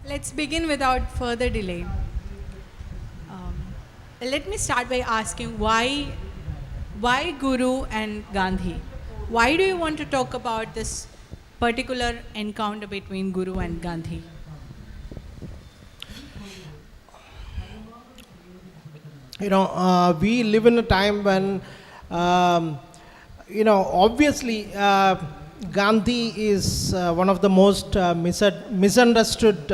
Let's begin without further delay. Um, Let me start by asking why Guru and Gandhi? Why do you want to talk about this particular encounter between Guru and Gandhi? We live in a time when, obviously, Gandhi is one of the most misunderstood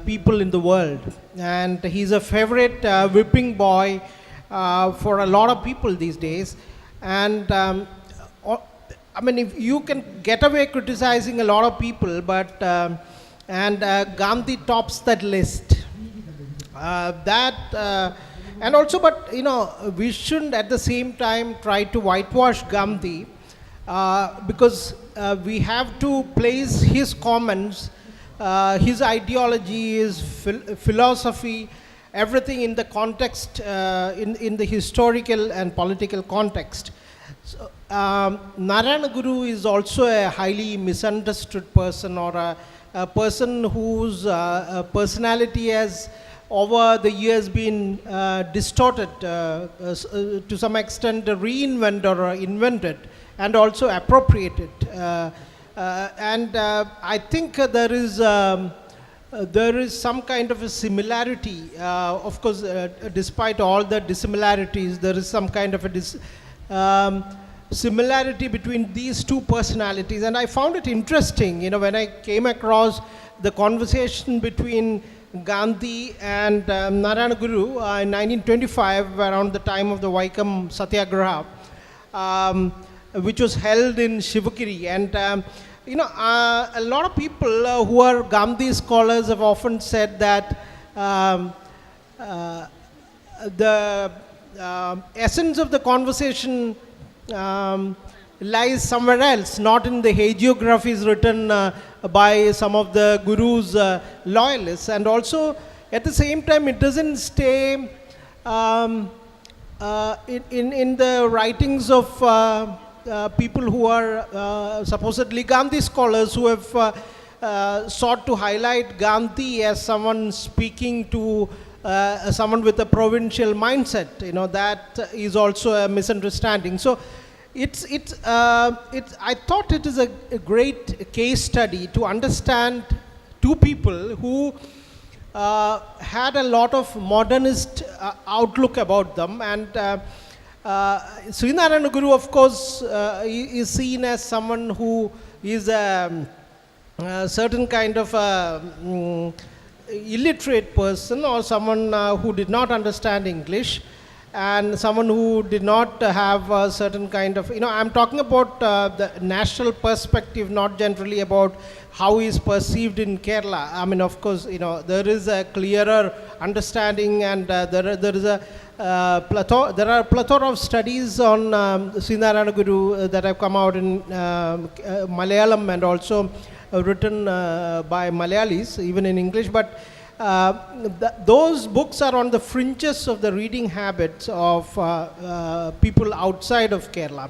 people in the world. And he's a favorite whipping boy for a lot of people these days. And if you can get away criticizing a lot of people, but Gandhi tops that list. And also, but we shouldn't at the same time try to whitewash Gandhi because we have to place his comments, his ideology, his philosophy, everything in the context, in the historical and political context. So, Narayana Guru is also a highly misunderstood person, or a person whose personality has over the years been distorted to some extent, reinvented or invented, and also appropriated. I think there is some kind of a similarity. Of course, despite all the dissimilarities, there is some kind of a similarity between these two personalities. And I found it interesting, when I came across the conversation between Gandhi and Narayana Guru in 1925, around the time of the Vaikam Satyagraha, which was held in Shivagiri. And a lot of people who are Gandhi scholars have often said that the essence of the conversation lies somewhere else, not in the hagiographies written by some of the Guru's loyalists. And also, at the same time, it doesn't stay in the writings of people who are supposedly Gandhi scholars, who have sought to highlight Gandhi as someone speaking to someone with a provincial mindset. That is also a misunderstanding. So I thought it is a great case study to understand two people who had a lot of modernist outlook about them. And Srinarayana Guru, of course, is seen as someone who is a certain kind of illiterate person, or someone who did not understand English, and someone who did not have a certain kind of, I'm talking about the national perspective, not generally about how he is perceived in Kerala. Of course, there is a clearer understanding, and there is a there are a plethora of studies on Srinarayana Guru that have come out in Malayalam, and also written by Malayalis, even in English. But those books are on the fringes of the reading habits of people outside of Kerala.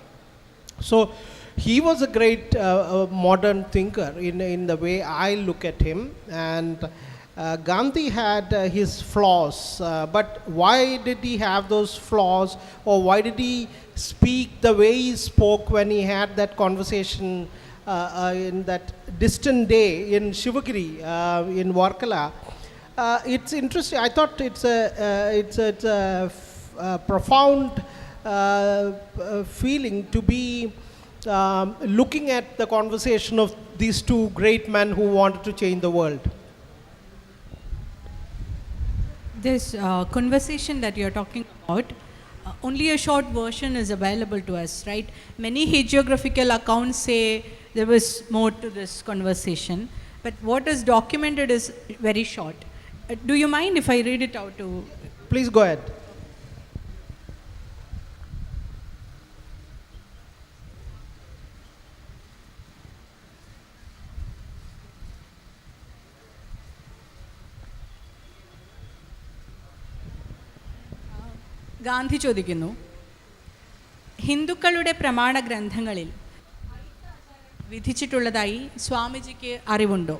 So he was a great modern thinker in the way I look at him. And Gandhi had his flaws, but why did he have those flaws, or why did he speak the way he spoke when he had that conversation in that distant day in Shivagiri, in Varkala? It's interesting. I thought it's a profound feeling to be looking at the conversation of these two great men who wanted to change the world. This conversation that you're talking about, only a short version is available to us, right? Many hagiographical accounts say there was more to this conversation, but what is documented is very short. Do you mind if I read it out to? Please go ahead. Gandhi ചോദിക്കുന്നു, ഹിന്ദുക്കളുടെ പ്രമാണ ഗ്രന്ഥങ്ങളിൽ വിധിച്ചിട്ടുള്ളതായി സ്വാമിജിക്ക് അറിവുണ്ടോ?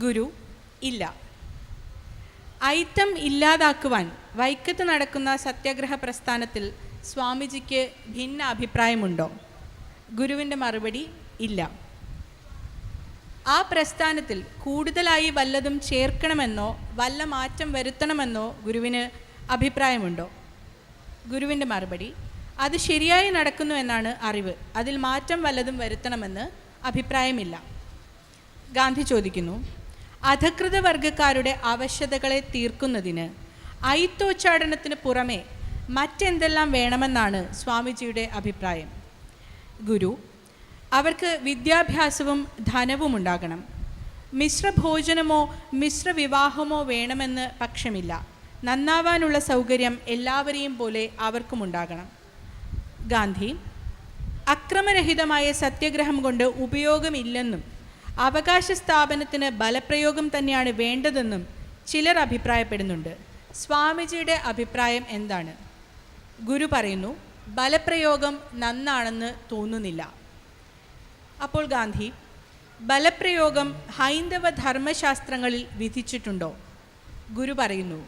ഗുരു: ഇല്ല. അയിത്തം ഇല്ലാതാക്കുവാൻ വൈക്കത്ത് നടക്കുന്ന സത്യാഗ്രഹ പ്രസ്ഥാനത്തിൽ സ്വാമിജിക്ക് ഭിന്ന അഭിപ്രായമുണ്ടോ? ഗുരുവിൻ്റെ മറുപടി: ഇല്ല. ആ പ്രസ്ഥാനത്തിൽ കൂടുതലായി വല്ലതും ചേർക്കണമെന്നോ വല്ല മാറ്റം വരുത്തണമെന്നോ ഗുരുവിന് അഭിപ്രായമുണ്ടോ? ഗുരുവിൻ്റെ മറുപടി: അത് ശരിയായി നടക്കുന്നു എന്നാണ് അറിവ്. അതിൽ മാറ്റം വല്ലതും വരുത്തണമെന്ന് അഭിപ്രായമില്ല. ഗാന്ധി ചോദിക്കുന്നു: അധകൃത വർഗക്കാരുടെ ആവശ്യതകളെ തീർക്കുന്നതിന് അയിത്തോച്ചാടനത്തിന് പുറമെ മറ്റെന്തെല്ലാം വേണമെന്നാണ് സ്വാമിജിയുടെ അഭിപ്രായം? ഗുരു: അവർക്ക് വിദ്യാഭ്യാസവും ധനവും ഉണ്ടാകണം. മിശ്രഭോജനമോ മിശ്രവിവാഹമോ വേണമെന്ന് പക്ഷമില്ല. നന്നാവാനുള്ള സൗകര്യം എല്ലാവരെയും പോലെ അവർക്കുമുണ്ടാകണം. ഗാന്ധി: അക്രമരഹിതമായ സത്യാഗ്രഹം കൊണ്ട് ഉപയോഗമില്ലെന്നും അവകാശ സ്ഥാപനത്തിന് ബലപ്രയോഗം തന്നെയാണ് വേണ്ടതെന്നും ചിലർ അഭിപ്രായപ്പെടുന്നുണ്ട്. സ്വാമിജിയുടെ അഭിപ്രായം എന്താണ്? ഗുരു പറയുന്നു: ബലപ്രയോഗം നന്നാണെന്ന് തോന്നുന്നില്ല. അപ്പോൾ ഗാന്ധി: ബലപ്രയോഗം ഹൈന്ദവ ധർമ്മശാസ്ത്രങ്ങളിൽ വിധിച്ചിട്ടുണ്ടോ? ഗുരു പറയുന്നു: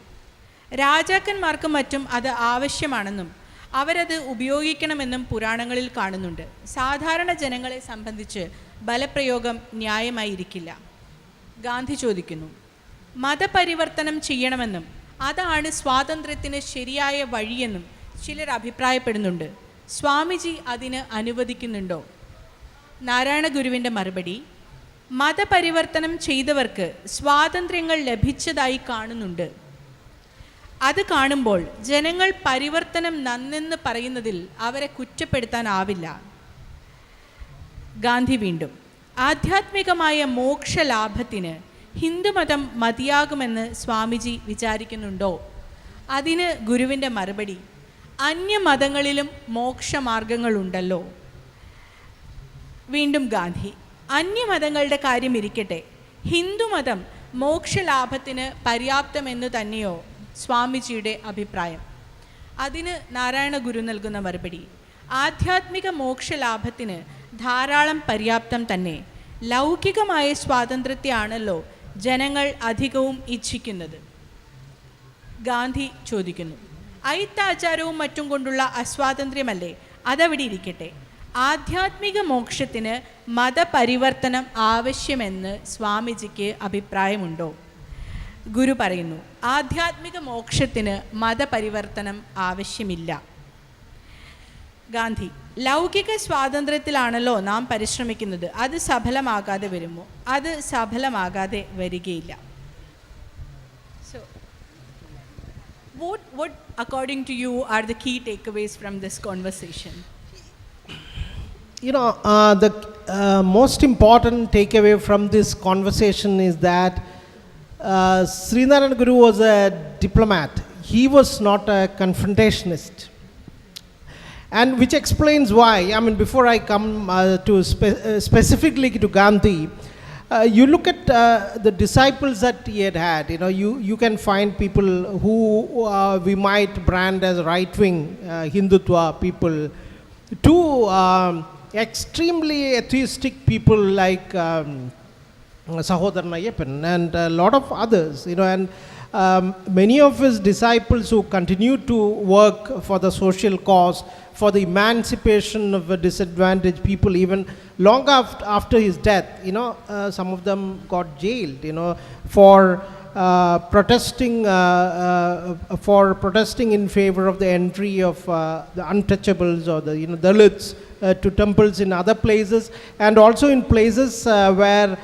രാജാക്കന്മാർക്കും മറ്റും അത് ആവശ്യമാണെന്നും അവരത് ഉപയോഗിക്കണമെന്നും പുരാണങ്ങളിൽ കാണുന്നുണ്ട്. സാധാരണ ജനങ്ങളെ സംബന്ധിച്ച് ബലപ്രയോഗം ന്യായമായിരിക്കില്ല. ഗാന്ധി ചോദിക്കുന്നു: മതപരിവർത്തനം ചെയ്യണമെന്നും അതാണ് സ്വാതന്ത്ര്യത്തിന് ശരിയായ വഴിയെന്നും ചിലർ അഭിപ്രായപ്പെടുന്നുണ്ട്. സ്വാമിജി അതിന് അനുവദിക്കുന്നുണ്ടോ? നാരായണ ഗുരുവിൻ്റെ മറുപടി: മതപരിവർത്തനം ചെയ്തവർക്ക് സ്വാതന്ത്ര്യങ്ങൾ ലഭിച്ചതായി കാണുന്നുണ്ട്. അത് കാണുമ്പോൾ ജനങ്ങൾ പരിവർത്തനം നന്നെന്ന് പറയുന്നതിൽ അവരെ കുറ്റപ്പെടുത്താനാവില്ല. ഗാന്ധി വീണ്ടും: ആധ്യാത്മികമായ മോക്ഷലാഭത്തിന് ഹിന്ദുമതം മതിയാകുമെന്ന് സ്വാമിജി വിചാരിക്കുന്നുണ്ടോ? അതിന് ഗുരുവിൻ്റെ മറുപടി: അന്യമതങ്ങളിലും മോക്ഷമാർഗങ്ങളുണ്ടല്ലോ. വീണ്ടും ഗാന്ധി: അന്യമതങ്ങളുടെ കാര്യം ഇരിക്കട്ടെ, ഹിന്ദുമതം മോക്ഷലാഭത്തിന് പര്യാപ്തമെന്നു തന്നെയോ സ്വാമിജിയുടെ അഭിപ്രായം? അതിന് നാരായണ ഗുരു നൽകുന്ന മറുപടി: ആധ്യാത്മിക മോക്ഷലാഭത്തിന് ധാരാളം പര്യാപ്തം തന്നെ. ലൗകികമായ സ്വാതന്ത്ര്യത്തെയാണല്ലോ ജനങ്ങൾ അധികവും ഇച്ഛിക്കുന്നത്. ഗാന്ധി ചോദിക്കുന്നു: അയിത്താചാരവും മറ്റും കൊണ്ടുള്ള അസ്വാതന്ത്ര്യമല്ലേ? അതവിടെ ഇരിക്കട്ടെ, ആധ്യാത്മിക മോക്ഷത്തിന് മതപരിവർത്തനം ആവശ്യമെന്ന് സ്വാമിജിക്ക് അഭിപ്രായമുണ്ടോ? ഗുരു പറയുന്നു: ആധ്യാത്മിക മോക്ഷത്തിന് മതപരിവർത്തനം ആവശ്യമില്ല. ഗാന്ധി: ലൗകിക സ്വാതന്ത്ര്യത്തിലാണല്ലോ നാം പരിശ്രമിക്കുന്നത്. അത് സഫലമാകാതെ വരുമോ? അത് സഫലമാകാതെ വരികയില്ല. So, what according to you are the key takeaways from this conversation? You know, the most important takeaway from this conversation is that Srinarayan Guru was a diplomat. He was not a confrontationist. And which explains why, I mean, before I come to specifically to Gandhi, you look at the disciples that he had, you know, you can find people who we might brand as right-wing Hindutva people, to extremely atheistic people like Sahodar Nayappan and a lot of others, you know, and many of his disciples who continue to work for the social cause, for the emancipation of disadvantaged people, even long after his death. You know, some of them got jailed, you know, for protesting in favor of the entry of the untouchables or the, you know, Dalits to temples in other places, and also in places where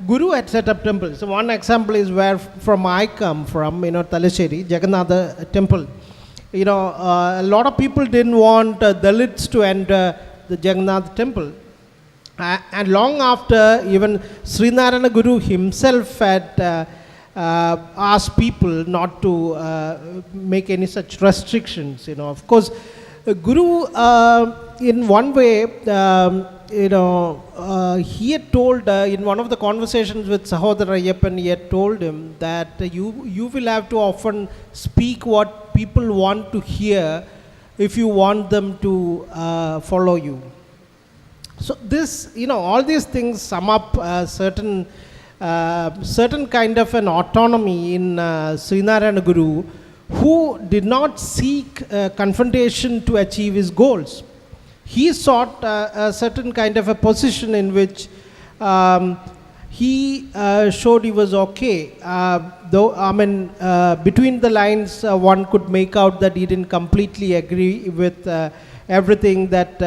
Guru had set up temples. So one example is where from I come from, you know, Talasheri, Jagannatha temple. You know, a lot of people didn't want Dalits to enter the Jagannath temple. And long after, even Srinarayana Guru himself had asked people not to make any such restrictions. You know, of course, Guru, in one way, you know, he had told in one of the conversations with Sahodar Ayyappan, he had told him that you will have to often speak what people want to hear if you want them to follow you. So this, you know, all these things sum up certain certain kind of an autonomy in Srinarayana Guru, who did not seek confrontation to achieve his goals. He sought a certain kind of a position in which he showed he was okay. Though, I mean, between the lines, one could make out that he didn't completely agree with everything that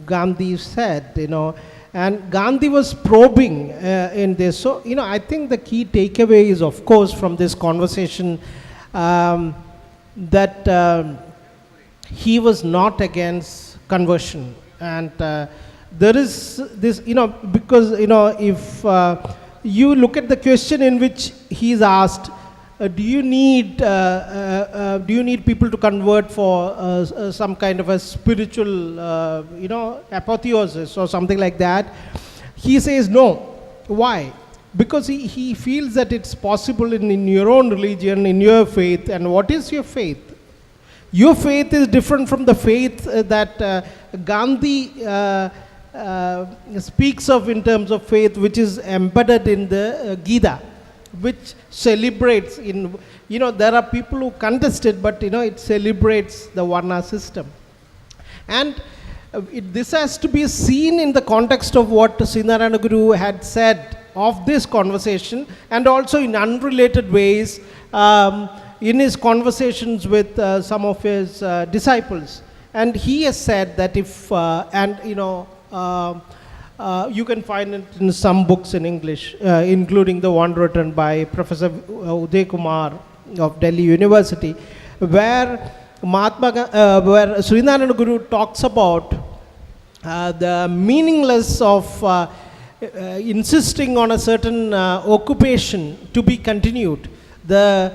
Gandhi said, you know. And Gandhi was probing in this. So, you know, I think the key takeaway is, of course, from this conversation that he was not against conversion. And there is this, you know, because, you know, if you look at the question in which he is asked, do you need people to convert for some kind of a spiritual, you know, apotheosis or something like that? He says no. Why? Because he feels that it's possible in your own religion, in your faith. And what is your faith? Your faith is different from the faith that Gandhi speaks of in terms of faith, which is embedded in the Gita, which celebrates in, you know, there are people who contest it, but, you know, it celebrates the Varna system. And this has to be seen in the context of what Srinarayana Guru had said of this conversation, and also in unrelated ways in his conversations with some of his disciples. And he has said that if, and, you know, you can find it in some books in English, including the one written by Professor Uday Kumar of Delhi University, where where Srinarayana Guru talks about the meaningless of insisting on a certain occupation to be continued. The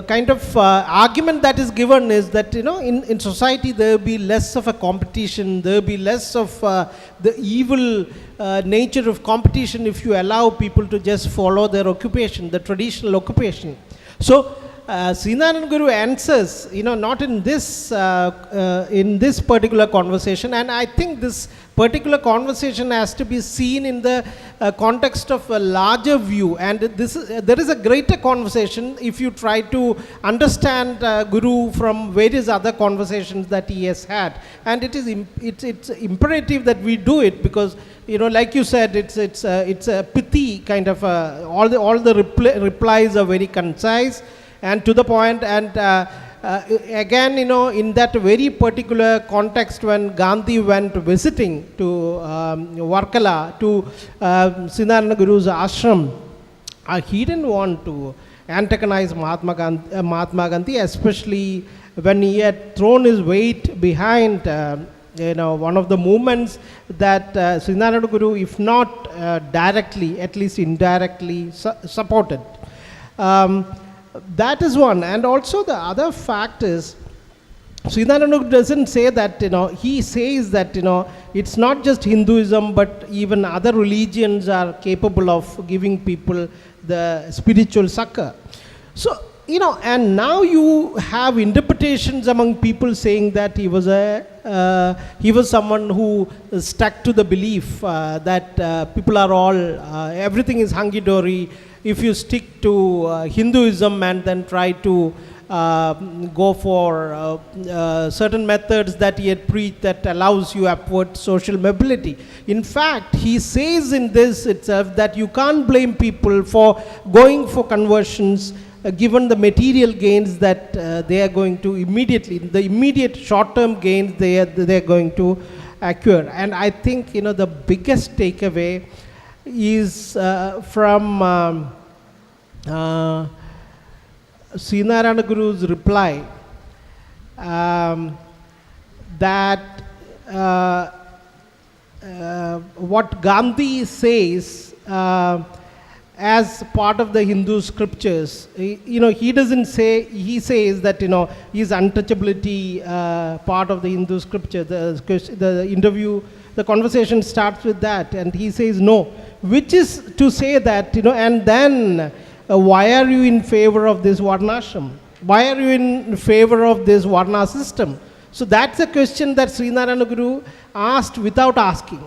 kind of argument that is given is that, you know, in society there will be less of a competition, there will be less of the evil nature of competition if you allow people to just follow their occupation, the traditional occupation. So Srinarayana Guru answers, you know, not in this particular conversation, and I think this particular conversation has to be seen in the context of a larger view, and there is a greater conversation if you try to understand Guru from various other conversations that he has had, and it's imperative that we do it, because, you know, like you said, it's a pithy kind of all the replies are very concise and to the point, and again, you know, in that very particular context, when Gandhi went visiting to Varkala, to Srinarayana Guru's ashram, he didn't want to antagonize Mahatma Gandhi, especially when he had thrown his weight behind, you know, one of the movements that Srinarayana Guru, if not directly, at least indirectly supported. That is one. And also the other fact is, Srinarayana doesn't say that, you know, he says that, you know, it's not just Hinduism, but even other religions are capable of giving people the spiritual succor. So, you know, and now you have interpretations among people saying that he was someone who stuck to the belief that people are all, everything is hunky-dory. If you stick to Hinduism and then try to go for certain methods that he had preached that allows you upward social mobility. In fact, he says in this itself that you can't blame people for going for conversions given the material gains that they are going to immediately, the immediate short-term gains they are going to acquire. And I think, you know, the biggest takeaway is from Srinarayana Guru's reply that what Gandhi says as part of the Hindu scriptures, you know, he doesn't say, he says that, you know, his untouchability part of the Hindu scripture, the conversation starts with that, and he says no, which is to say that, you know, and then why are you in favor of this Varnashram? Why are you in favor of this Varna system? So that's a question that Srinarayana Guru asked without asking.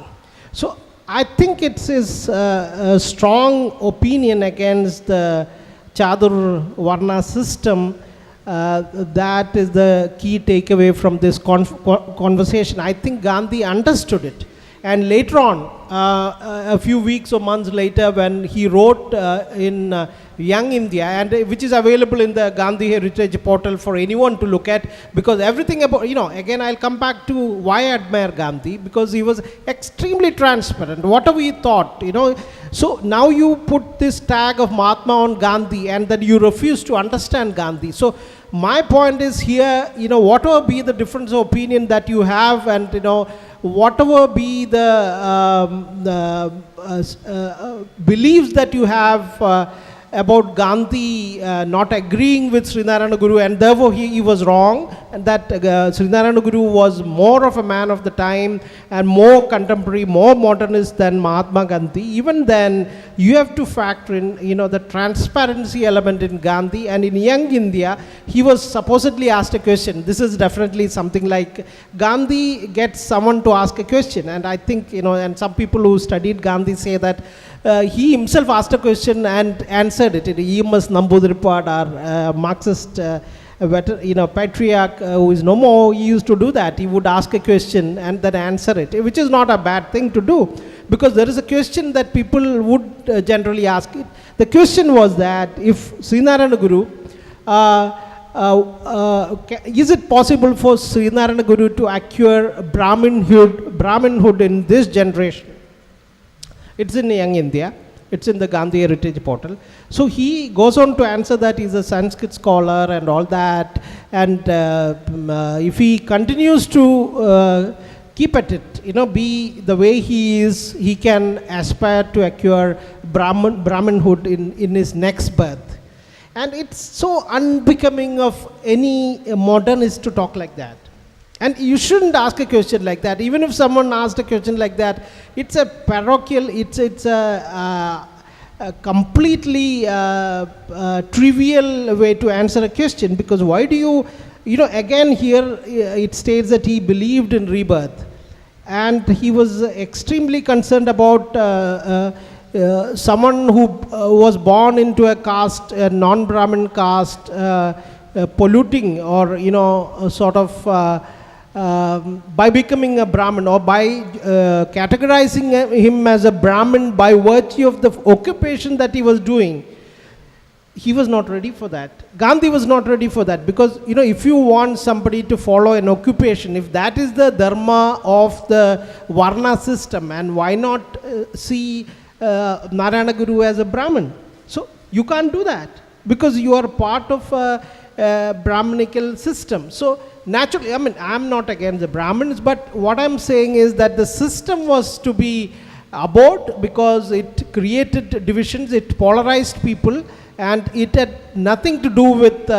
So I think it's his a strong opinion against the Chadur Varna system. That is the key takeaway from this conversation. I think Gandhi understood it. And later on, a few weeks or months later, when he wrote in Young India, and which is available in the Gandhi Heritage portal for anyone to look at, because everything about, again I'll come back to why I admire Gandhi, because he was extremely transparent, whatever he thought, So now you put this tag of Mahatma on Gandhi, and then you refuse to understand Gandhi. So my point is here, whatever be the difference of opinion that you have, and whatever be the beliefs that you have about Gandhi not agreeing with Sri Narayana Guru, and therefore he was wrong, and that Sri Narayana Guru was more of a man of the time and more contemporary, more modernist than Mahatma Gandhi. Even then, you have to factor in, the transparency element in Gandhi. And in Young India, he was supposedly asked a question. This is definitely something like Gandhi gets someone to ask a question, and I think, and some people who studied Gandhi say that he himself asked a question and answered it. E.M.S. Namboodiripad, our Marxist patriarch who is no more, he used to do that. He would ask a question and then answer it, which is not a bad thing to do, because there is a question that people would generally ask it. The question was that if Sri Narayana Guru, is it possible for Sri Narayana Guru to acquire Brahminhood in this generation? It's in Young India. It's in the Gandhi Heritage portal. So he goes on to answer that he's a Sanskrit scholar and all that. And if he continues to keep at it, be the way he is, he can aspire to acquire Brahminhood in his next birth. And it's so unbecoming of any modernist to talk like that. And you shouldn't ask a question like that. Even if someone asked a question like that, it's a parochial, it's a completely trivial way to answer a question, because why do you, again here it states that he believed in rebirth, and he was extremely concerned about someone who was born into a caste, a non-Brahmin caste, polluting or, sort of by becoming a Brahmin, or by categorizing him as a Brahmin by virtue of the occupation that he was doing. He was not ready for that. Gandhi was not ready for that, because if you want somebody to follow an occupation, if that is the dharma of the Varna system, and why not see Narayana Guru as a Brahmin? So you can't do that, because you are part of a Brahminical system. So naturally, I'm not against the Brahmins, but what I'm saying is that the system was to be abhorred, because it created divisions, it polarized people, and it had nothing to do with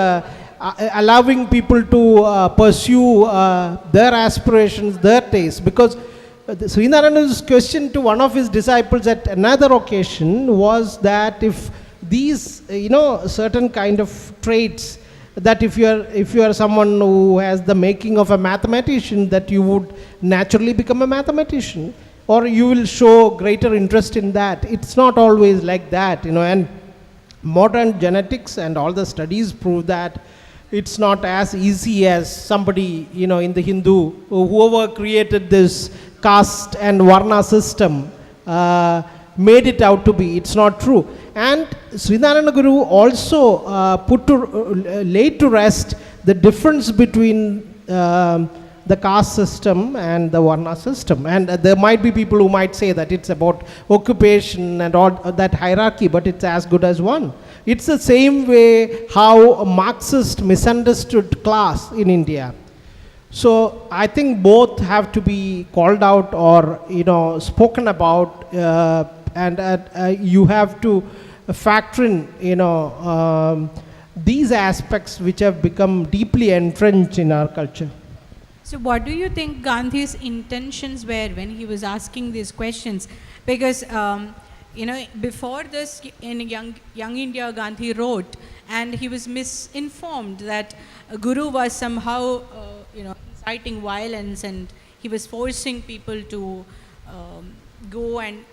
allowing people to pursue their aspirations, their tastes. Because Sri Narayana's question to one of his disciples at another occasion was that if these, certain kind of traits, that if you are someone who has the making of a mathematician, that you would naturally become a mathematician, or you will show greater interest in that. It's not always like that, and modern genetics and all the studies prove that it's not as easy as somebody, in the Hindu, whoever created this caste and Varna system made it out to be. It's not true. And Sri Narayana Guru also laid to rest the difference between the caste system and the Varna system. And there might be people who might say that it's about occupation and all that hierarchy, but it's as good as one. It's the same way how a Marxist misunderstood class in India. So I think both have to be called out or spoken about, and you have to factor in these aspects which have become deeply entrenched in our culture. So what do you think Gandhi's intentions were when he was asking these questions? Because before this, in Young India, Gandhi wrote, and he was misinformed that Guru was somehow inciting violence, and he was forcing people to go and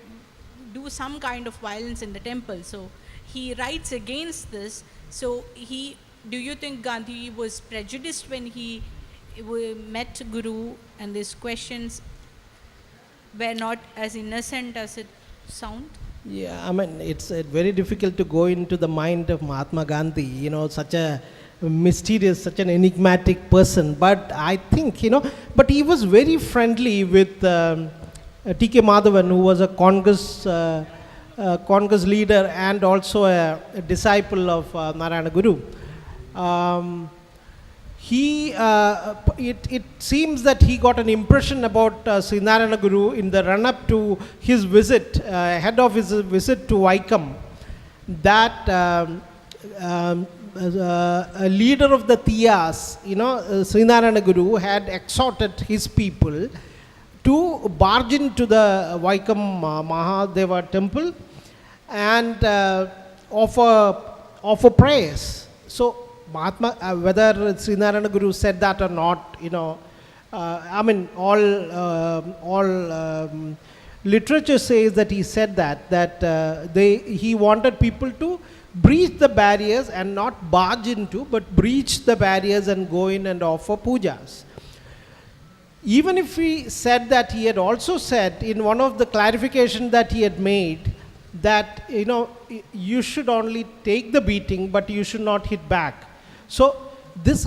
do some kind of violence in the temple. So he writes against this. So do you think Gandhi was prejudiced when he met Guru, and these questions were not as innocent as it sound? Yeah, I mean, it's very difficult to go into the mind of Mahatma Gandhi, such a mysterious, such an enigmatic person. But I think, but he was very friendly with T.K. Madhavan, who was a Congress leader and also a disciple of Narayana Guru. It seems that he got an impression about Sri Narayana Guru in the run-up to his visit, ahead of his visit to Vaikam, that a leader of the Tiyas, Sri Narayana Guru had exhorted his people to barge into the Vaikam Mahadeva temple and offer prayers. So Mahatma, whether Sri Narayana Guru said that or not, I mean, all literature says that he said that he wanted people to breach the barriers and not barge into, but breach the barriers and go in and offer pujas. Even if he said that, he had also said in one of the clarifications that he had made that, you should only take the beating, but you should not hit back. So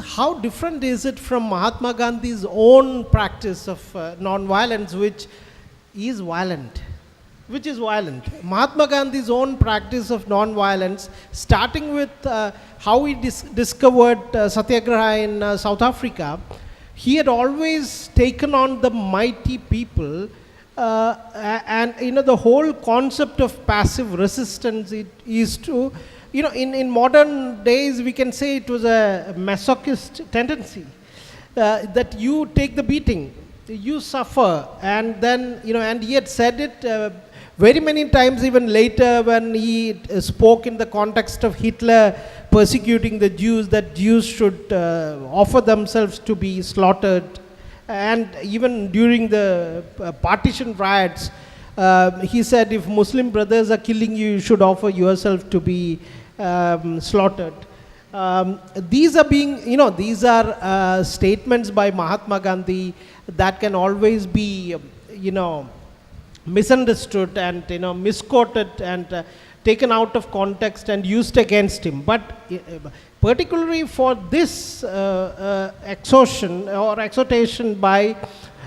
how different is it from Mahatma Gandhi's own practice of non-violence, which is violent? Mahatma Gandhi's own practice of non-violence, starting with how he discovered Satyagraha in South Africa. He had always taken on the mighty people, and the whole concept of passive resistance is to, in modern days we can say it was a masochist tendency, that you take the beating, you suffer, and then, and he had said it very many times even later when he spoke in the context of Hitler persecuting the Jews, that Jews should offer themselves to be slaughtered. And even during the partition riots, he said, if Muslim brothers are killing you, you should offer yourself to be slaughtered. These are statements by Mahatma Gandhi that can always be, misunderstood and, misquoted and taken out of context and used against him. But particularly for this exhortation by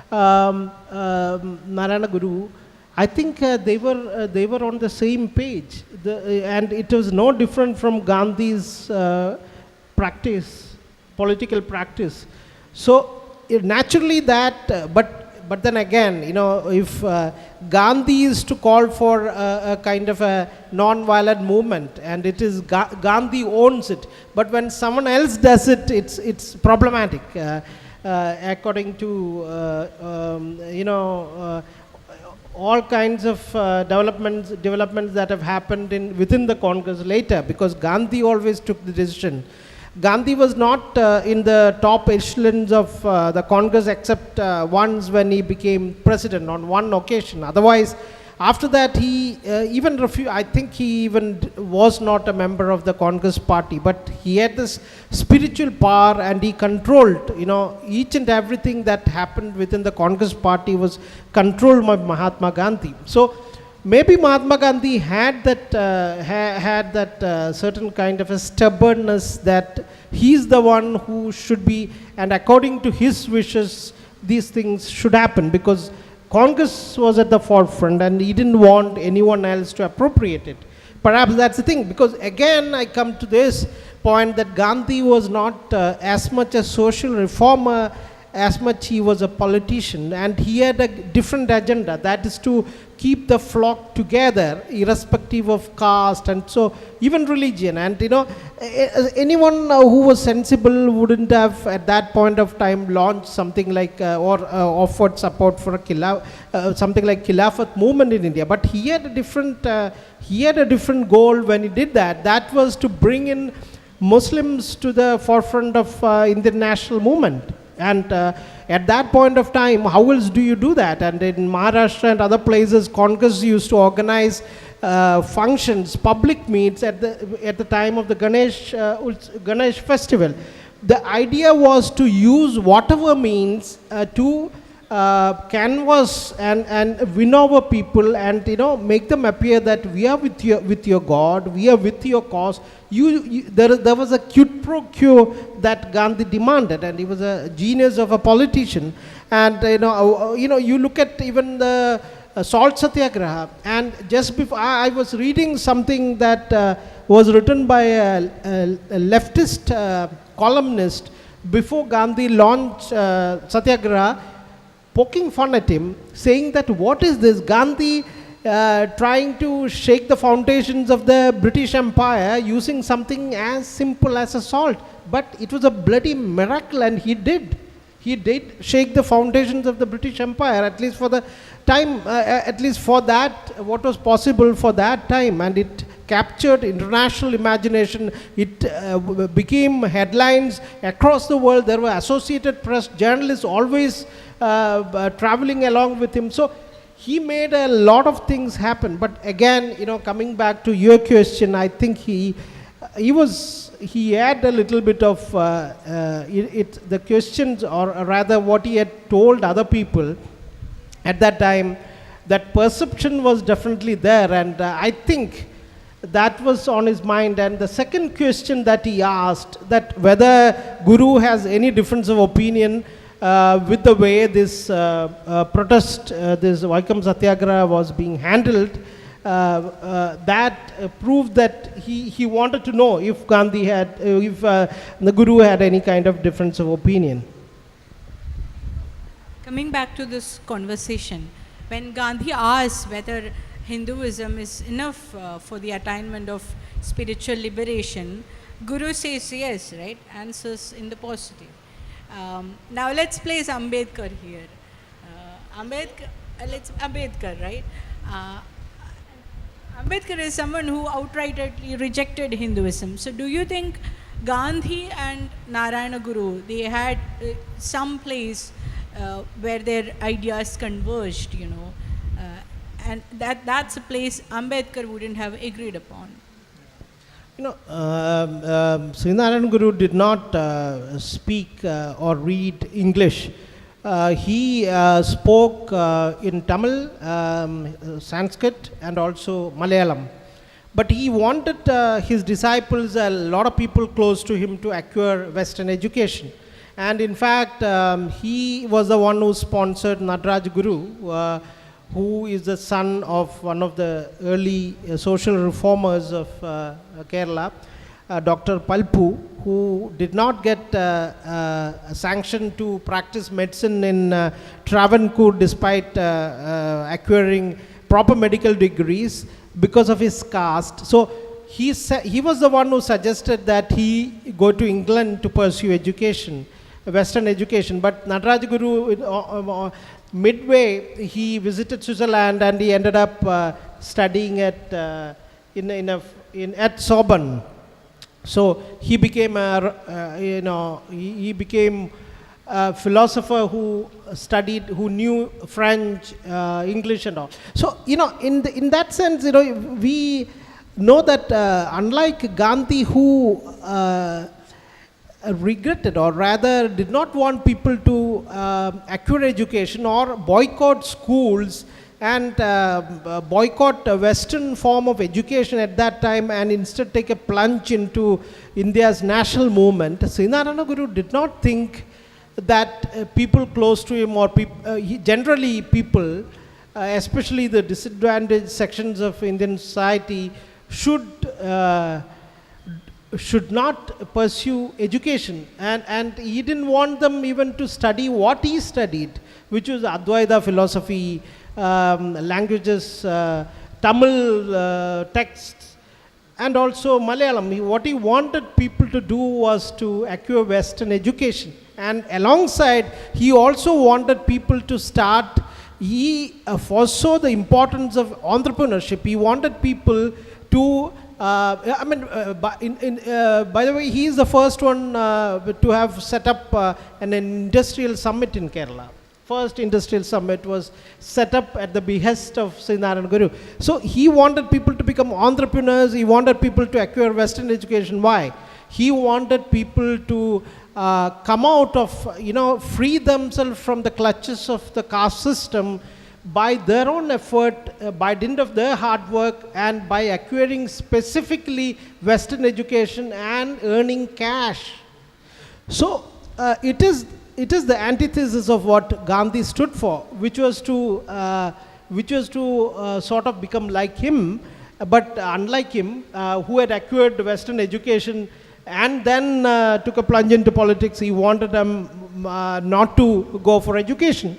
Narayana Guru, I think they were on the same page, and it was no different from Gandhi's political practice. So naturally that, but then again, if Gandhi is to call for a kind of a non-violent movement, and it is Gandhi owns it, but when someone else does it, it's problematic. According to all kinds of developments that have happened within the Congress later, because Gandhi always took the decision. Gandhi was not in the top echelons of the Congress except once when he became president on one occasion. Otherwise, after that, he even refused. I think he even was not a member of the Congress party, but he had this spiritual power and he controlled, each and everything that happened within the Congress party was controlled by Mahatma Gandhi. So maybe Mahatma Gandhi had that certain kind of a stubbornness that he's the one who should be, and according to his wishes, these things should happen, because Congress was at the forefront and he didn't want anyone else to appropriate it. Perhaps that's the thing, because again I come to this point that Gandhi was not as much a social reformer as much he was a politician, and he had a different agenda, that is to keep the flock together irrespective of caste and so even religion. And anyone who was sensible wouldn't have at that point of time launched something like or offered support for something like Khilafat movement in India. But he had a different goal when he did that. That was to bring in Muslims to the forefront of Indian national movement. And at that point of time, how else do you do that? And in Maharashtra and other places, Congress used to organize functions, public meets at the time of the Ganesh festival. The idea was to use whatever means to canvas and win over people, and make them appear that we are with your God, we are with your cause. There was a quid pro quo that Gandhi demanded, and he was a genius of a politician. And you look at even the salt satyagraha, and just before I was reading something that was written by a leftist columnist before Gandhi launched satyagraha, poking fun at him, saying that what is this, Gandhi trying to shake the foundations of the British Empire using something as simple as a salt. But it was a bloody miracle, and he did shake the foundations of the British Empire, at least for the time, at least for that, what was possible for that time. And it captured international imagination. It became headlines across the world. There were Associated Press journalists always traveling along with him. So he made a lot of things happen. But again, coming back to your question, I think he had a little bit of the questions, or rather what he had told other people at that time, that perception was definitely there, and I think that was on his mind. And the second question that he asked, that whether Guru has any difference of opinion with the way this protest, this Vaikam Satyagraha was being handled, that proved that he wanted to know if Gandhi had, if the Guru had any kind of difference of opinion. Coming back to this conversation, when Gandhi asked whether Hinduism is enough for the attainment of spiritual liberation, Guru says yes, right? Answers in the positive. Now let's place Ambedkar here. Ambedkar, right? Ambedkar is someone who outrightly rejected Hinduism. So do you think Gandhi and Narayana Guru, they had some place where their ideas converged, and that's a place Ambedkar wouldn't have agreed upon? Srinarayan Guru did not speak or read English. He spoke in Tamil, Sanskrit, and also Malayalam. But he wanted his disciples, a lot of people close to him, to acquire Western education. And in fact, he was the one who sponsored Nataraj Guru, who is the son of one of the early social reformers of Kerala, Dr. Palpu, who did not get sanction to practice medicine in Travancore despite acquiring proper medical degrees because of his caste. So he was the one who suggested that he go to England to pursue education, Western education. But Nataraj Guru, midway, he visited Switzerland, and he ended up studying at Sorbonne. So he became he became a philosopher who studied, who knew French, English, and all. So in that sense, we know that unlike Gandhi, who regretted, or rather did not want people to acquire education or boycott schools and boycott a Western form of education at that time, and instead take a plunge into India's national movement, Srinarayana Guru did not think that people close to him, or generally people, especially the disadvantaged sections of Indian society, should not pursue education, and he didn't want them even to study what he studied, which was Advaita philosophy, languages, Tamil texts, and also Malayalam. What he wanted people to do was to acquire Western education, and alongside he also wanted people to start, he foresaw the importance of entrepreneurship. He wanted people to by the way, he is the first one to have set up an industrial summit in Kerala. First industrial summit was set up at the behest of Sri Narayana Guru. So he wanted people to become entrepreneurs. He wanted people to acquire Western education. Why? He wanted people to come out of, free themselves from the clutches of the caste system by their own effort, by dint of their hard work, and by acquiring specifically Western education and earning cash. So it is the antithesis of what Gandhi stood for, which was to sort of become like him, but unlike him, who had acquired Western education and then took a plunge into politics. He wanted them not to go for education.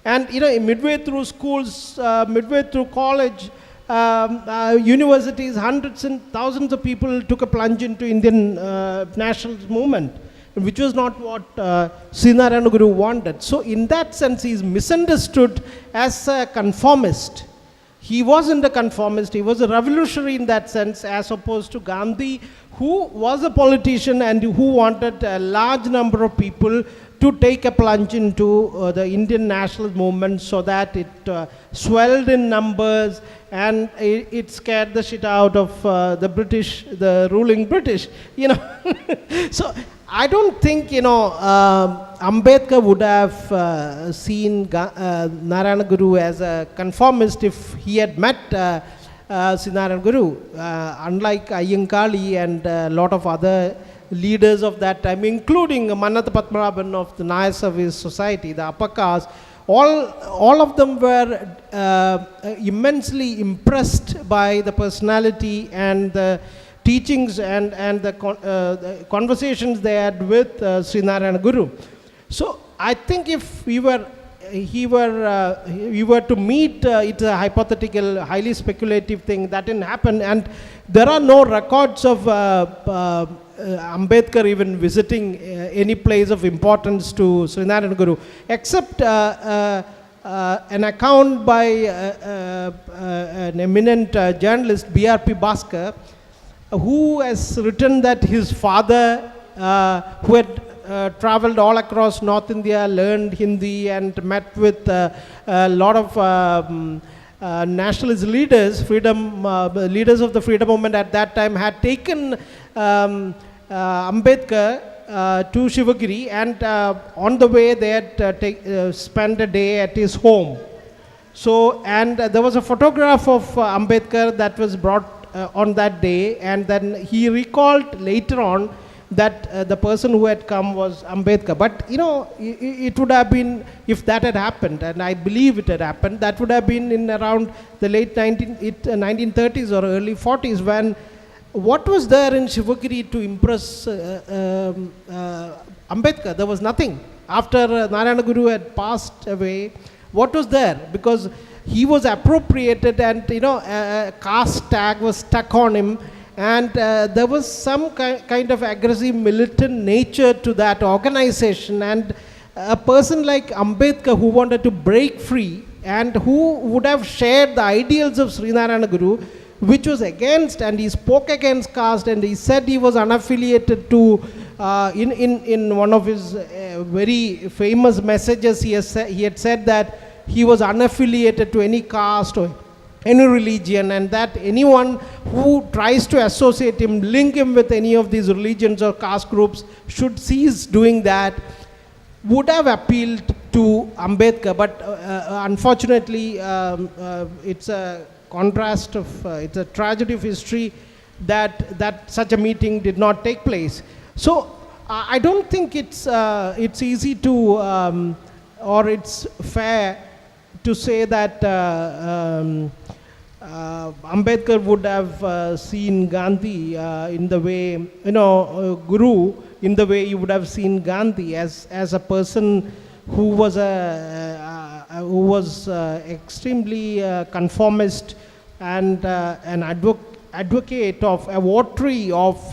And midway through schools, midway through college, universities, hundreds and thousands of people took a plunge into Indian nationalist movement, which was not what Sri Narayana Guru wanted. So in that sense, he is misunderstood as a conformist. He wasn't a conformist, he was a revolutionary in that sense, as opposed to Gandhi, who was a politician and who wanted a large number of people to take a plunge into the Indian national movement so that it swelled in numbers and it scared the shit out of the British, the ruling British, So I don't think, Ambedkar would have seen Narayana Guru as a conformist if he had met Sri Narayana Guru. Unlike Ayyankali and a lot of other leaders of that time, including Mannatha Padmanabhan of the Nayar Service Society, the upper caste, all of them were immensely impressed by the personality and the teachings and the conversations they had with Sri Narayana Guru. So I think if we were to meet, it's a hypothetical, highly speculative thing that didn't happen, and there are no records of Ambedkar even visiting any place of importance to Sri Narayana Guru, except an account by an eminent journalist, B.R.P. Bhaskar, who has written that his father, who had traveled all across North India, learned Hindi and met with a lot of nationalist leaders, leaders of the freedom movement at that time, had taken Ambedkar to Shivagiri, and on the way they had spent a day at his home. So, and there was a photograph of Ambedkar that was brought on that day, and then he recalled later on that the person who had come was Ambedkar. But it would have been, if that had happened, and I believe it had happened, that would have been in around the late 1930s or early 40s, when what was there in Shivagiri to impress Ambedkar? There was nothing. After Narayana Guru had passed away, what was there? Because he was appropriated, and a caste tag was stuck on him, and there was some kind of aggressive militant nature to that organization, and a person like Ambedkar, who wanted to break free and who would have shared the ideals of Sri Narayana Guru, which was against, and he spoke against caste, and he said he was unaffiliated to, in one of his very famous messages, he had said that he was unaffiliated to any caste or any religion, and that anyone who tries to associate him, link him with any of these religions or caste groups should cease doing that, would have appealed to Ambedkar. But unfortunately, it's a contrast of, it's a tragedy of history that such a meeting did not take place. So I don't think it's easy to, or it's fair to say that Ambedkar would have seen Gandhi in the way, Guru, in the way you would have seen Gandhi, as a person who was extremely conformist and an advocate of a votary of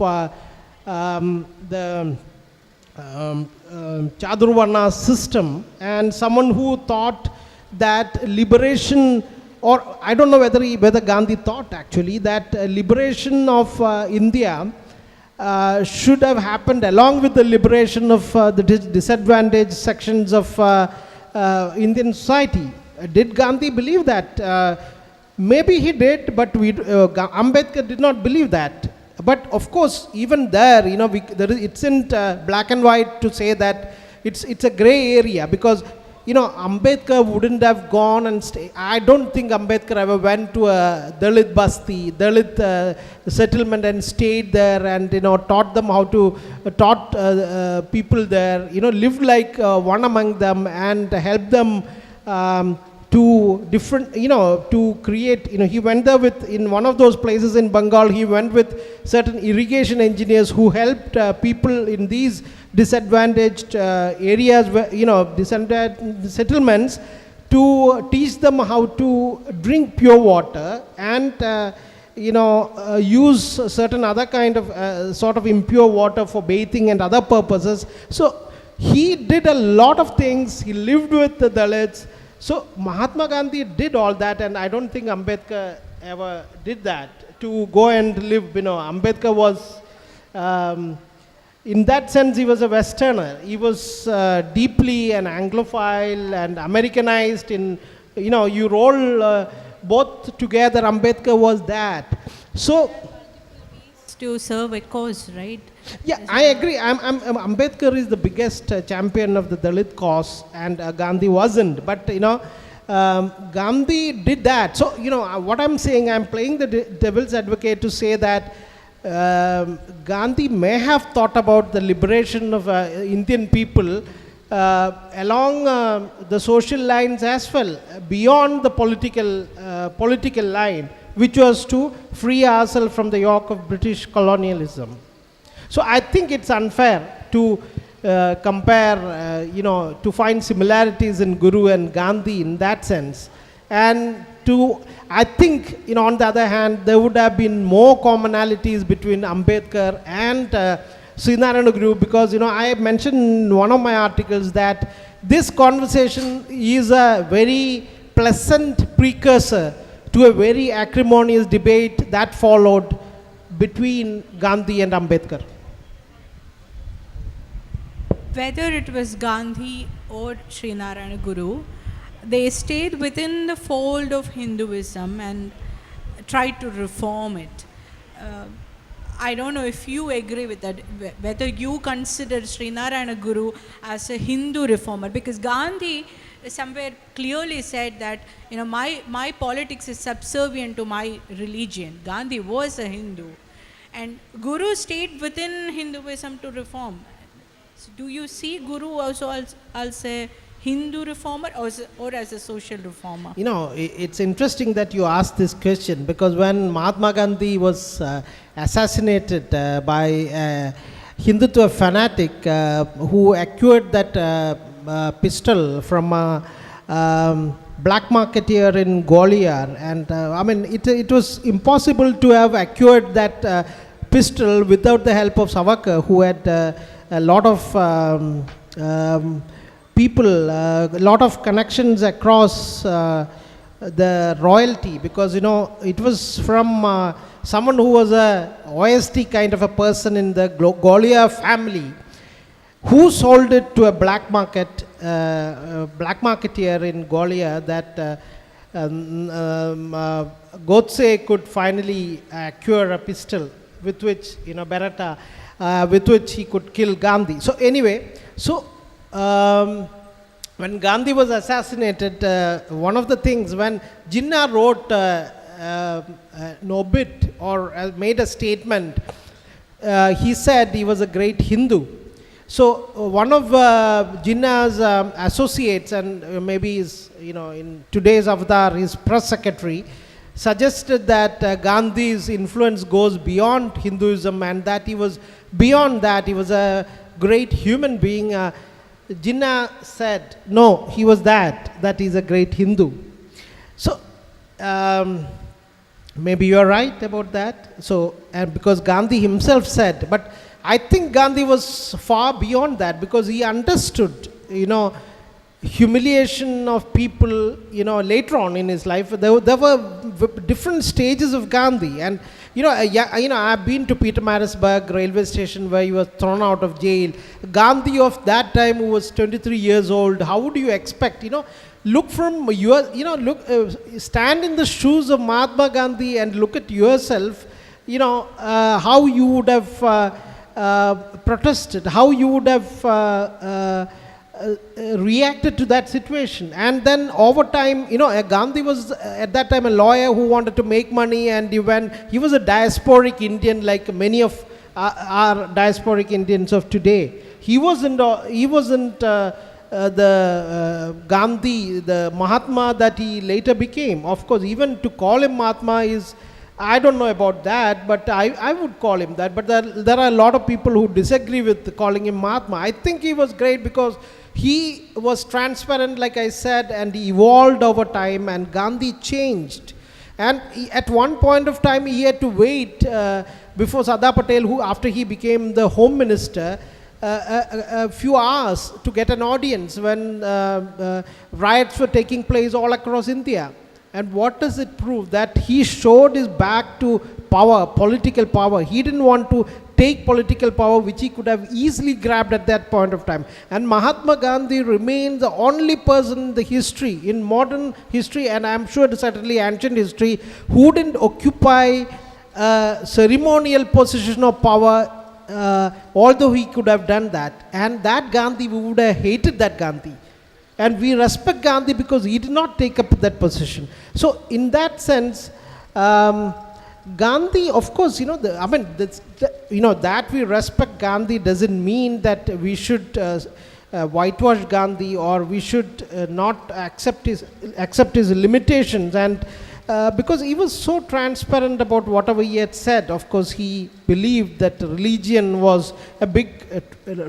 the Chadurvarna system, and someone who thought that liberation or I don't know whether Gandhi thought actually that liberation of India should have happened along with the liberation of the disadvantaged sections of Indian society. Did Gandhi believe that? Maybe he did, but Ambedkar did not believe that. But of course, even there, it isn't black and white to say that it's a gray area, because Ambedkar wouldn't have gone and stay. I don't think Ambedkar ever went to a Dalit basti, Dalit settlement and stayed there and taught them how to taught people there, lived like one among them and helped them to different, to create, he went there with, in one of those places in Bengal, he went with certain irrigation engineers who helped people in these disadvantaged areas, where, disadvantaged settlements, to teach them how to drink pure water and, use certain other kind of sort of impure water for bathing and other purposes. So he did a lot of things. He lived with the Dalits. So Mahatma Gandhi did all that, and I don't think Ambedkar ever did that, to go and live. Ambedkar was, in that sense, he was a Westerner. He was deeply an Anglophile and Americanized. You roll both together, Ambedkar was that. So, to serve a cause, right? Yeah, I agree. Ambedkar is the biggest champion of the Dalit cause, and Gandhi wasn't. But Gandhi did that. So what I'm saying, I'm playing the devil's advocate to say that Gandhi may have thought about the liberation of Indian people along the social lines as well, beyond the political line, which was to free ourselves from the yoke of British colonialism. So I think it's unfair to compare, to find similarities in Guru and Gandhi in that sense. And I think, on the other hand, there would have been more commonalities between Ambedkar and Srinarayana Guru, because, I mentioned in one of my articles that this conversation is a very pleasant precursor to a very acrimonious debate that followed between Gandhi and Ambedkar. Whether it was Gandhi or Srinarayana Guru, they stayed within the fold of Hinduism and tried to reform it. I don't know if you agree with that, whether you consider Srinarayana Guru as a Hindu reformer, because Gandhi somewhere clearly said that my politics is subservient to my religion. Gandhi was a Hindu, and Guru stayed within Hinduism to reform. So do you see Guru also as a Hindu reformer or as a social reformer? It's interesting that you asked this question, because when Mahatma Gandhi was assassinated by a Hindutva fanatic who acquired that pistol from a black marketeer in Gwalior, and it was impossible to have acquired that pistol without the help of Savarkar, who had a lot of people, a lot of connections across the royalty, because it was from someone who was a OST kind of a person in the Gwalior family, who sold it to a black marketeer in Gwalior, that Godse could finally acquire a pistol with which, Beretta, with which he could kill Gandhi. So anyway, when Gandhi was assassinated, one of the things, when Jinnah wrote an obit or made a statement, he said he was a great Hindu. So one of Jinnah's associates, and maybe his, in today's avatar, his press secretary, suggested that Gandhi's influence goes beyond Hinduism, and that he was beyond that, he was a great human being. Jinnah said, no, he was that he's a great Hindu. So maybe you're right about that. So, and because Gandhi himself said, but I think Gandhi was far beyond that, because he understood, humiliation of people, later on in his life. There were different stages of Gandhi. And, I've been to Petermarisburg railway station where he was thrown out of jail. Gandhi of that time, who was 23 years old, how would you expect, look from your, stand in the shoes of Mahatma Gandhi and look at yourself, how you would have protested, how you would have reacted to that situation. And then over time, Gandhi was at that time a lawyer who wanted to make money, and he was a diasporic Indian like many of our diasporic Indians of today. He wasn't the Gandhi, the Mahatma that he later became. Of course, even to call him Mahatma is, I don't know about that, but I would call him that. But there are a lot of people who disagree with calling him Mahatma. I think he was great because he was transparent, like I said, and he evolved over time, and Gandhi changed. And at one point of time, he had to wait before Sardar Patel, who after he became the Home Minister, a few hours to get an audience when riots were taking place all across India. And what does it prove? That he showed his back to power, political power. He didn't want to take political power, which he could have easily grabbed at that point of time. And Mahatma Gandhi remains the only person in the history, in modern history, and I'm sure certainly ancient history, who didn't occupy a ceremonial position of power, although he could have done that. And that Gandhi, we would have hated that Gandhi. And we respect Gandhi because he did not take up that position. So in that sense, Gandhi, of course, that we respect Gandhi doesn't mean that we should whitewash Gandhi, or we should not accept his limitations. And because he was so transparent about whatever he had said. Of course, he believed that religion was a big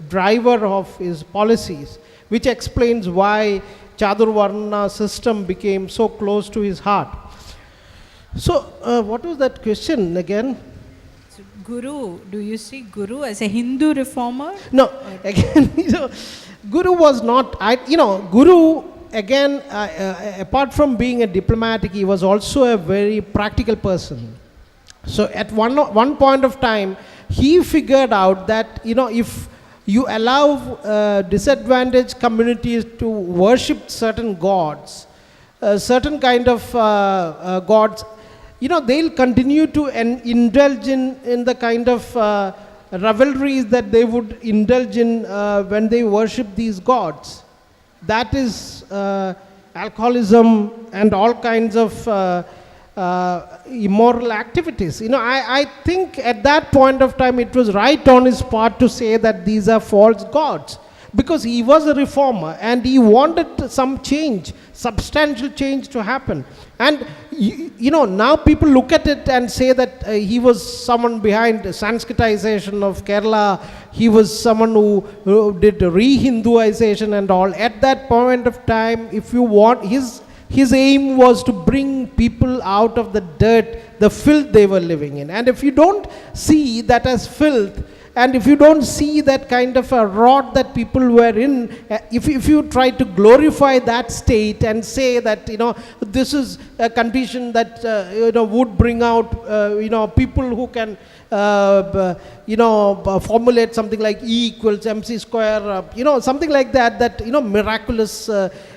driver of his policies, which explains why Chaturvarna system became so close to his heart. So, what was that question again? So, Guru, do you see Guru as a Hindu reformer? No, again, Guru was not, Guru, again, apart from being a diplomatic, he was also a very practical person. So, at one point of time, he figured out that, if you allow disadvantaged communities to worship certain gods, certain kind of gods, they'll continue to indulge in the kind of revelries that they would indulge in when they worship these gods. That is alcoholism and all kinds of immoral activities. I think at that point of time it was right on his part to say that these are false gods, because he was a reformer and he wanted some change, substantial change to happen. And now people look at it and say that he was someone behind Sanskritization of Kerala, he was someone who did re-Hinduization and all. At that point of time, if you want, his aim was to bring people out of the dirt, the filth they were living in. And if you don't see that as filth, and if you don't see that kind of a rot that people were in, if you try to glorify that state and say that, this is a condition that, would bring out, people who can, formulate something like E equals MC square, something like that, miraculous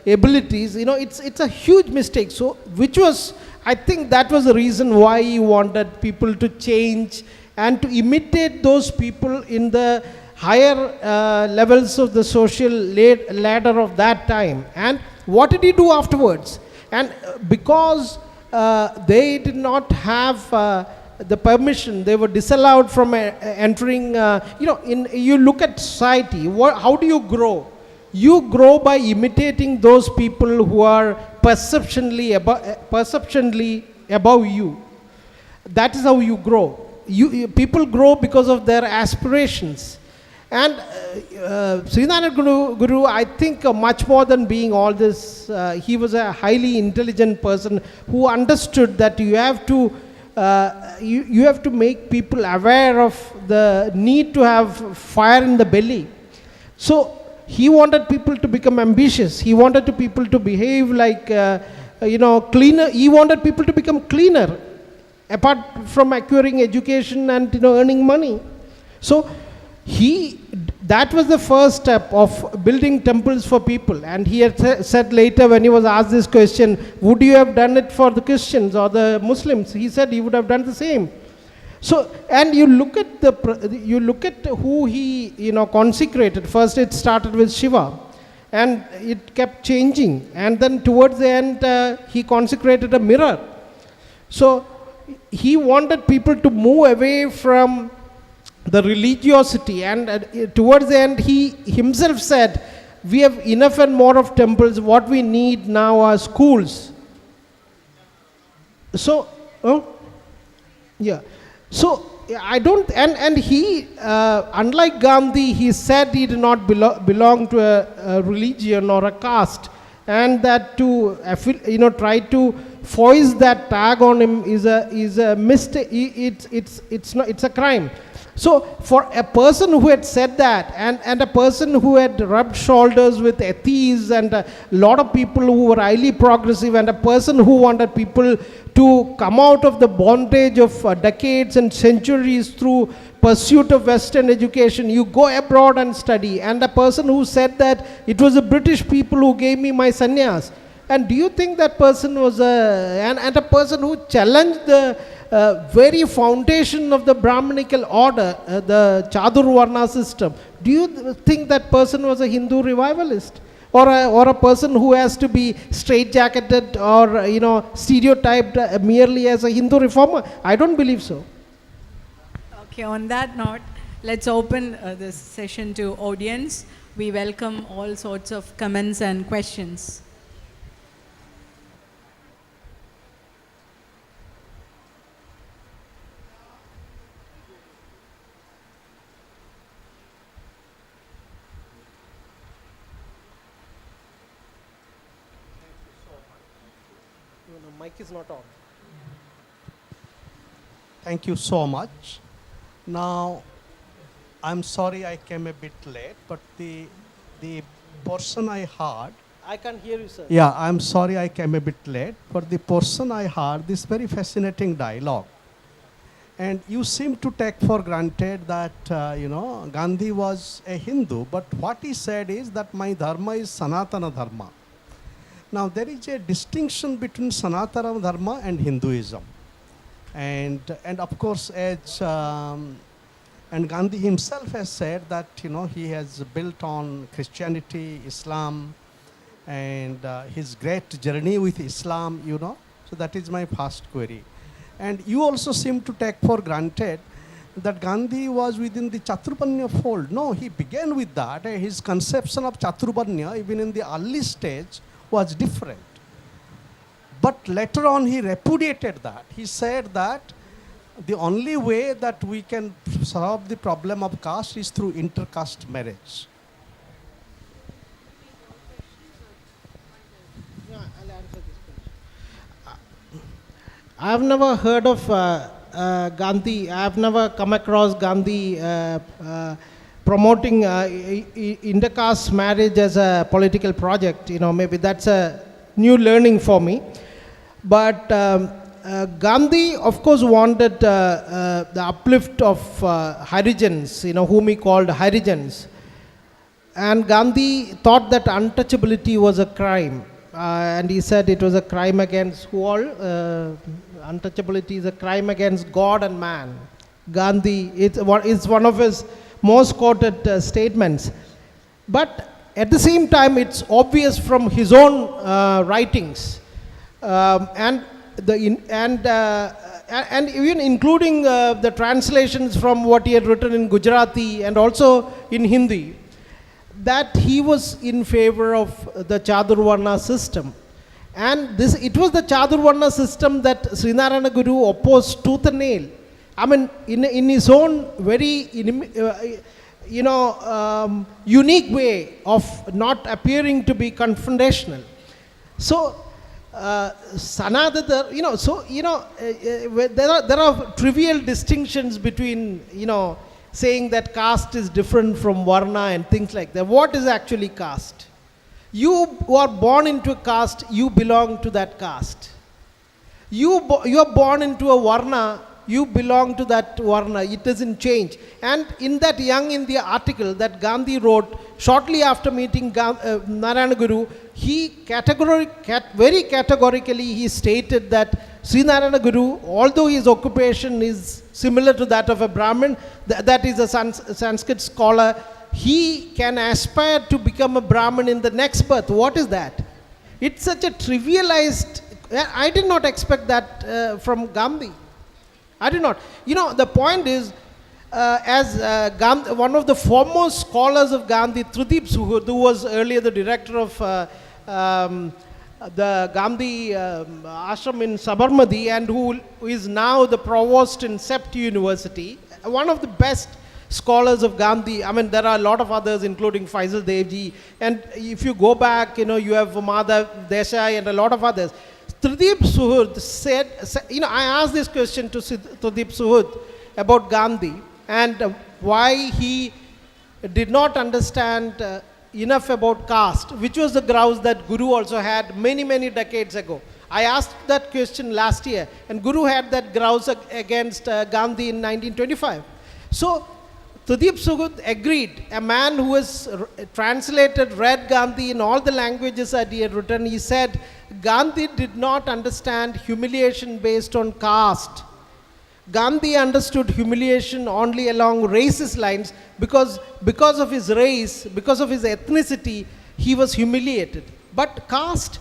abilities, it's a huge mistake. So, I think that was the reason why he wanted people to change and to imitate those people in the higher levels of the social ladder of that time. And what did he do afterwards? And because they did not have the permission, they were disallowed from entering, you look at society, how do you grow? You grow by imitating those people who are perceptionally above you. That is how you grow. People grow because of their aspirations. And Srinarayan Guru, I think much more than being all this, he was a highly intelligent person who understood that you have to make people aware of the need to have fire in the belly. So he wanted people to become ambitious. He wanted people to behave like, cleaner. He wanted people to become cleaner, apart from acquiring education and, earning money. So that was the first step of building temples for people. And he had said later, when he was asked this question, would you have done it for the Christians or the Muslims? He said he would have done the same. So, and you look at who he, consecrated. First it started with Shiva, and it kept changing. And then towards the end, he consecrated a mirror. So he wanted people to move away from the religiosity, and towards the end he himself said, we have enough and more of temples, what we need now are schools. So I don't, and he, unlike Gandhi, he said he did not belong to a religion or a caste, and that to try to foist that tag on him is a mistake. It's a crime. So for a person who had said that, and a person who had rubbed shoulders with atheists and a lot of people who were highly progressive, and a person who wanted people to come out of the bondage of decades and centuries through pursuit of Western education, you go abroad and study, and a person who said that it was the British people who gave me my sannyas. And do you think that person was and a person who challenged the very foundation of the Brahminical order, the Chadurvarna system, do you think that person was a Hindu revivalist? Or a person who has to be straitjacketed or stereotyped merely as a Hindu reformer? I don't believe so. Okay, on that note, let's open this session to audience. We welcome all sorts of comments and questions. Mic is not on. Thank you so much. Now, I'm sorry I came a bit late, but the portion I heard. I can't hear you, sir. Yeah, I'm sorry I came a bit late, but the portion I heard, this very fascinating dialogue. And you seem to take for granted that, Gandhi was a Hindu, but what he said is that my dharma is Sanatana Dharma. Now, there is a distinction between Sanatana Dharma and Hinduism. And of course, as and Gandhi himself has said that, he has built on Christianity, Islam, and his great journey with Islam, So that is my first query. And you also seem to take for granted that Gandhi was within the Chaturvarnya fold. No, he began with that. His conception of Chaturvarnya, even in the early stage, was different. But later on he repudiated that. He said that the only way that we can solve the problem of caste is through inter-caste marriage. Yeah, I'll answer this question. I've never heard of Gandhi. I've never come across Gandhi promoting intercaste marriage as a political project. Maybe that's a new learning for me. But Gandhi, of course, wanted the uplift of Harijans, whom he called Harijans. And Gandhi thought that untouchability was a crime. And he said it was a crime against who all? Untouchability is a crime against God and man. Gandhi, it's one of his most quoted statements. But at the same time, it's obvious from his own writings, and even including the translations from what he had written in Gujarati and also in Hindi, that he was in favor of the Chadurvarna system. And it was the Chadurvarna system that Srinarayana Guru opposed tooth and nail. I mean, in his own very, unique way of not appearing to be confrontational. So, Sanatana, there are trivial distinctions between, saying that caste is different from varna and things like that. What is actually caste? You who are born into a caste, you belong to that caste. You are born into a varna, you belong to that varna. It doesn't change. And in that Young India article that Gandhi wrote shortly after meeting Narayana Guru, he very categorically he stated that Sri Narayana Guru, although his occupation is similar to that of a Brahmin, that is a Sanskrit scholar, he can aspire to become a Brahmin in the next birth. What is that? It's such a trivialized. I did not expect that from Gandhi. I did not. You know, the point is, one of the foremost scholars of Gandhi, Tridip Suhud, who was earlier the director of the Gandhi ashram in Sabarmati and who is now the provost in Sept University, one of the best scholars of Gandhi. I mean, there are a lot of others, including Faisal Devji. And if you go back, you know, you have Madhav Desai and a lot of others. Tridip Suhud said, you know, I asked this question to Tridip Suhud about Gandhi and why he did not understand enough about caste, which was the grouse that Guru also had many, many decades ago. I asked that question last year, and Guru had that grouse against Gandhi in 1925. So, Tridip Suhud agreed. A man who has read Gandhi in all the languages that he had written, he said, Gandhi did not understand humiliation based on caste. Gandhi understood humiliation only along racist lines because of his race, because of his ethnicity, he was humiliated. But caste,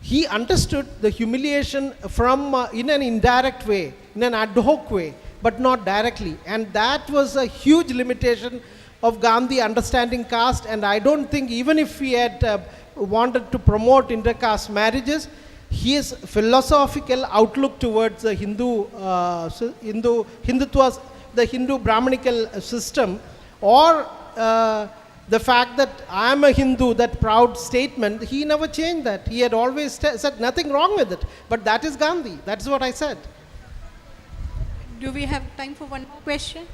he understood the humiliation from in an indirect way, in an ad hoc way, but not directly. And that was a huge limitation of Gandhi understanding caste. And I don't think even if he had wanted to promote intercaste marriages, his philosophical outlook towards the Hindutva, the Hindu Brahmanical system, or the fact that I am a Hindu, that proud statement, he never changed that. He had always said nothing wrong with it. But that is Gandhi. That's what I said. Do we have time for one more question?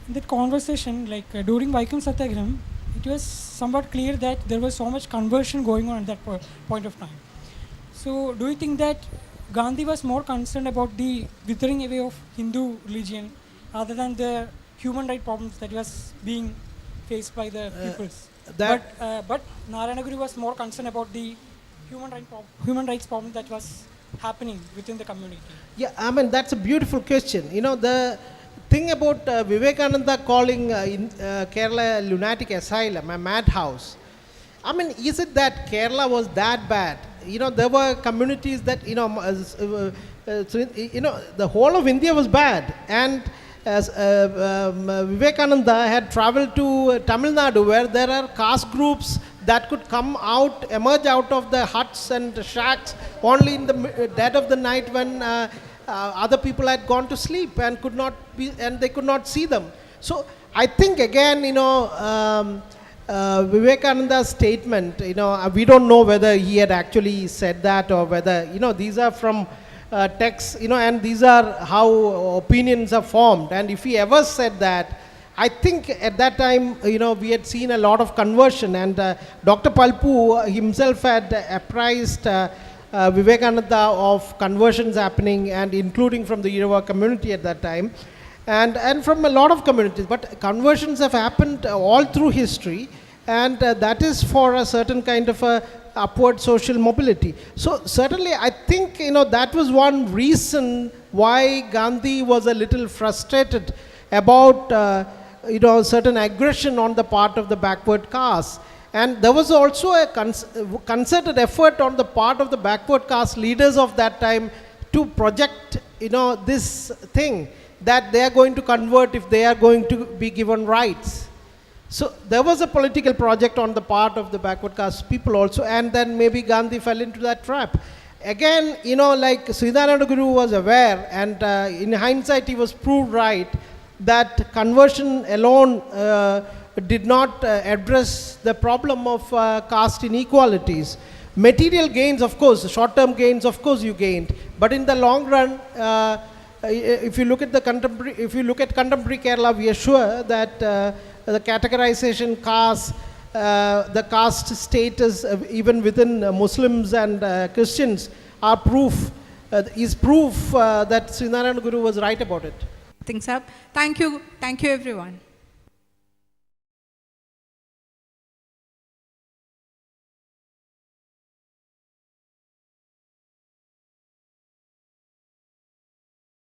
In that conversation, like during Vaikam Satyagraha, it was somewhat clear that there was so much conversion going on at that point of time. So, do you think that Gandhi was more concerned about the withering away of Hindu religion rather than the human rights problems that was being faced by the peoples? But Narayana Guru was more concerned about the human rights problem that was happening within the community. Yeah, I mean, that's a beautiful question. You know, the thing about Vivekananda calling Kerala a lunatic asylum, a madhouse. I mean, is it that Kerala was that bad? You know, there were communities that, you know, the whole of India was bad. And as Vivekananda had traveled to Tamil Nadu, where there are caste groups that could emerge out of the huts and shacks only in the dead of the night when other people had gone to sleep and they could not see them. So I think again, you know, Vivekananda's statement, you know, we don't know whether he had actually said that or whether, you know, these are from texts, you know, and these are how opinions are formed. And if he ever said that, I think at that time, you know, we had seen a lot of conversion, and Dr. Palpu himself had apprised Vivekananda of conversions happening, and including from the Yerava community at that time, and from a lot of communities. But conversions have happened all through history, and that is for a certain kind of a upward social mobility. So certainly I think, you know, that was one reason why Gandhi was a little frustrated about you know, certain aggression on the part of the backward caste. And there was also a concerted effort on the part of the backward caste leaders of that time to project, you know, this thing that they are going to convert if they are going to be given rights. So there was a political project on the part of the backward caste people also, and then maybe Gandhi fell into that trap. again, you know, like Sridharana Guru was aware, and in hindsight he was proved right, that conversion alone did not address the problem of caste inequalities. Material gains, of course, short-term gains, of course you gained, but in the long run, if you look at contemporary Kerala, we are sure that the categorization, caste, the caste status, even within Muslims and Christians, are proof that Srinarayan Guru was right about it. Things up. Thank you everyone.